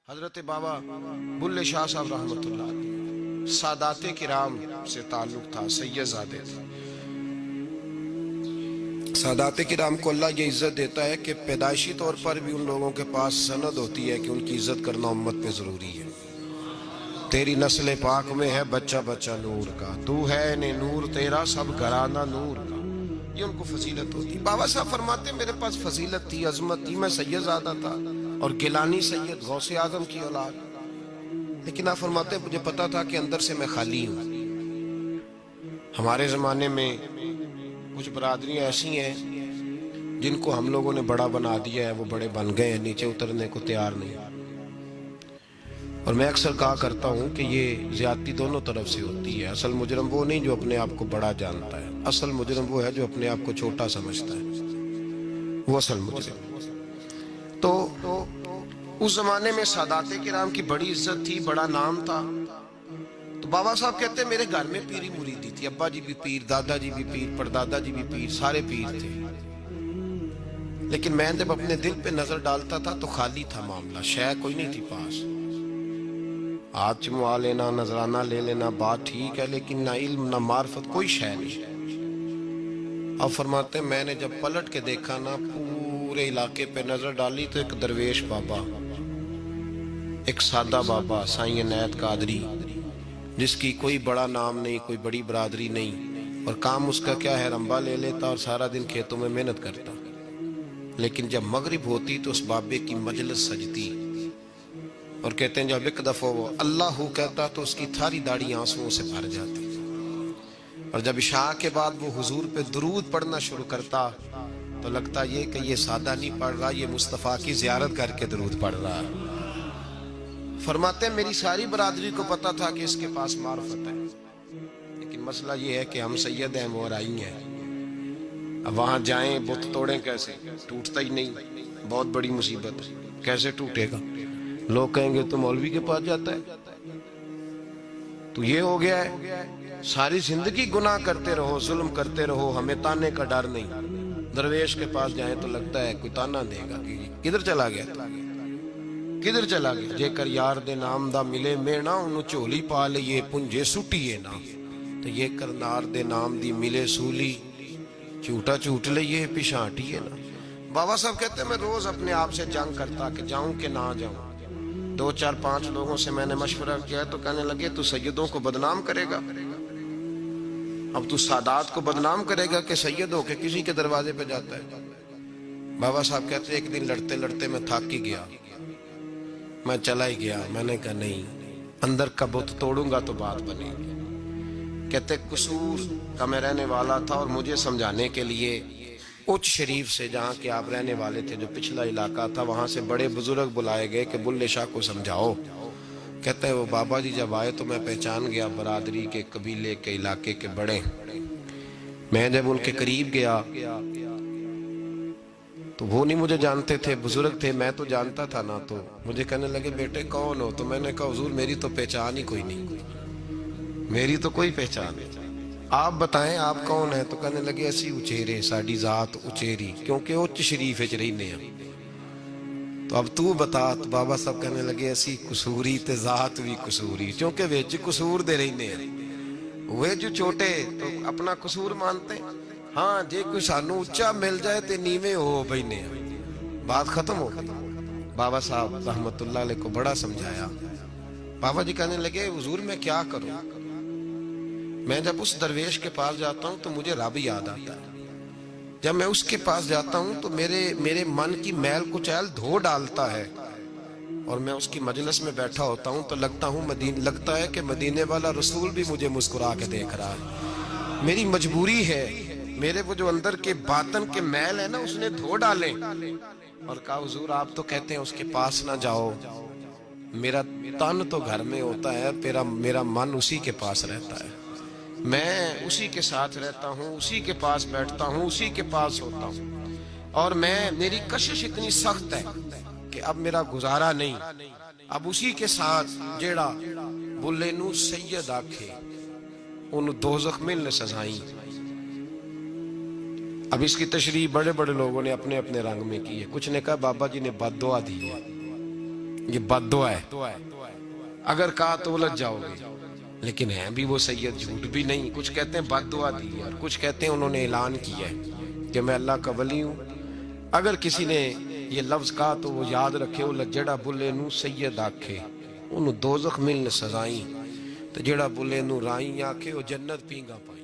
हजरत बाबा बुल्ले शाह साहब रहमतुल्लाह अलैह सादाते किराम से ताल्लुक था, सैयदजादे थे। सादाते किराम को अल्लाह ये इज्जत देता है कि पैदाइशी तौर पर भी उन लोगों के पास सनद होती है कि उनकी इज्जत करना उम्मत पे जरूरी है। तेरी नस्ल पाक में है बच्चा बच्चा नूर का, तू है ने नूर तेरा सब घराना नूर का। ये उनको फजीलत होती। बाबा साहब फरमाते मेरे पास फजीलत थी, अजमत थी, मैं सैयदजादा था और गिलानी सैयद गौसे आजम की औलाद। लेकिन आप फरमाते मुझे पता था कि अंदर से मैं खाली हूं। हमारे जमाने में कुछ बरादरियां ऐसी हैं जिनको हम लोगों ने बड़ा बना दिया है, वो बड़े बन गए हैं, नीचे उतरने को तैयार नहीं। और मैं अक्सर कहा करता हूं कि ये ज्यादती दोनों तरफ से होती है। असल मुजरम वो नहीं जो अपने आप को बड़ा जानता है, असल मुजरम वो है जो अपने आप को छोटा समझता है, वो असल मुजरम। तो उस जमाने में सादाते किराम की बड़ी इज्जत थी, बड़ा नाम था। तो बाबा साहब कहते मेरे घर में पीरी मुरीदी थी, अब्बा जी भी पीर, दादाजी भी पीर, परदादा जी भी पीर, सारे पीर थे। लेकिन मैं जब अपने दिल पे नजर डालता था तो खाली था मामला, शय कोई नहीं थी पास। हाथ चुमवा लेना, नजराना ले लेना, बात ठीक है, लेकिन ना इल्म ना मार्फत, कोई शय नहीं। अब फरमाते मैंने जब पलट के देखा ना, पूरे इलाके पे नजर डाली तो एक दरवेश बाबा, एक सादा बाबा साईं इनायत कादरी, जिसकी कोई बड़ा नाम नहीं, कोई बड़ी बरादरी नहीं, और काम उसका क्या है, रंबा ले लेता और सारा दिन खेतों में मेहनत करता। लेकिन जब मगरिब होती तो उस बाबे की मजलिस सजती, और कहते हैं जब एक दफा वो अल्लाह कहता तो उसकी थारी दाढ़ी आंसुओं से भर जाती। और जब इशा के बाद वो हुजूर पे दुरूद पढ़ना शुरू करता तो लगता ये कि ये सादा नहीं पढ़ रहा, ये मुस्तफ़ा की ज़ियारत करके दुरूद पढ़ रहा है। फरमाते मेरी सारी बरादरी को पता था कि इसके पास मार्फत है, लेकिन मसला ये है कि हम सैयद हैं, वो राई हैं। अब वहां जाएं, बुत तोड़ें कैसे, टूटता ही नहीं, बहुत बड़ी मुसीबत, कैसे टूटेगा। लोग कहेंगे तो मौलवी के पास जाता है, तो ये हो गया है सारी जिंदगी गुनाह करते रहो, जुल्म करते रहो, हमें ताने का डर नहीं। दरवेश के पास जाए तो लगता है कोई ताना देगा कि किधर चला गया, किधर चला गया। जेकर यार दे नाम दा मिले मेना, उन्हों झोली पा लिए पुंजे सुटिए ना, तो ये करनार दे नाम दी मिले सूली, झूठा झूठ लिए पिछाटिए ना। बाबा साहब कहते मैं रोज अपने आप से जंग करता कि जाऊं कि ना जाऊं। 2 4 5 लोगों से मैंने मशवरा किया तो कहने लगे तू सैयदों को बदनाम करेगा, अब तू सादात को बदनाम करेगा कि सैयद होके किसी के दरवाजे पे जाता है। बाबा साहब कहते एक दिन लड़ते लड़ते मैं थक ही गया, मैं चला ही गया। मैंने कहा नहीं, अंदर का बुत तोड़ूंगा तो बात बनेगी। कहते कसूर का मैं रहने वाला था और मुझे समझाने के लिए उच्च शरीफ से, जहाँ के आप रहने वाले थे, जो पिछला इलाका था, वहां से बड़े बुजुर्ग बुलाए गए कि बुल्ले शाह को समझाओ। कहते हैं वो बाबा जी जब आए तो मैं पहचान गया बरादरी के, कबीले के, इलाके के बड़े। मैं जब उनके करीब गया तो वो नहीं मुझे जानते थे, बुजुर्ग थे, मैं तो जानता था ना। तो मुझे कहने लगे बेटे कौन हो, तो मैंने कहा हुजूर मेरी तो पहचान ही कोई नहीं, मेरी तो कोई पहचान नहीं, आप बताएं आप कौन है। तो कहने लगे असी उचेरे, साड़ी जात उचेरी, क्योंकि उच्च शरीफ च रहीने हैं। तो अब तू बता। तो बाबा साहब कहने लगे असी कसूरी ते जात भी कसूरी, क्योंकि विच कसूर दे रहीने हैं। वे जो छोटे तो अपना कसूर मानते, हाँ जे कोई सानू उच्चा मिल जाए तो नीवे हो बैने, बात खत्म हो गई। बाबा साहब रहमतुल्लाह अलैह को बड़ा समझाया। बाबा जी कहने लगे हुजूर मैं क्या करूं, मैं जब उस दरवेश के पास जाता हूं तो मुझे रब याद आता है। जब मैं उसके पास जाता हूं तो मेरे मन की मैल कुचैल धो डालता है, और मैं उसकी मजलिस में बैठा होता हूं तो लगता है कि मदीने वाला रसूल भी मुझे मुस्कुरा के देख रहा है। मेरी मजबूरी है, मेरे वो जो अंदर के बातन के मैल है ना, उसने धो डाले। और कहा हुजूर आप तो कहते हैं उसके पास ना जाओ, मेरा तन तो घर में होता है, मेरा मन उसी के पास रहता है, मैं उसी के साथ रहता हूँ, उसी के पास बैठता हूँ, उसी के पास होता हूँ। और मेरी कशिश इतनी सख्त है कि अब मेरा गुजारा नहीं, अब उसी के साथ जेड़ा बुल्ले नू सैयद आखे उन दोज़ख मिलने सजाई। अब इसकी तशरीह बड़े बड़े लोगों ने अपने अपने रंग में की है। कुछ ने कहा बाबा जी ने बद्दुआ दी है, ये बद्दुआ है, अगर कहा तो उलझ जाओगे। लेकिन है भी वो सैयद, झूठ भी नहीं। कुछ कहते हैं बद्दुआ दी और कुछ कहते हैं उन्होंने ऐलान किया है कि मैं अल्लाह का वली हूँ। अगर किसी ने ये लफ्ज कहा तो वो याद रखे, वो जेड़ा बुले नू सैयद आखे उन्होंने दोजख मिलने सजाई, तो जेड़ा बुले नू राई आखे वो जन्नत पींगा पाई।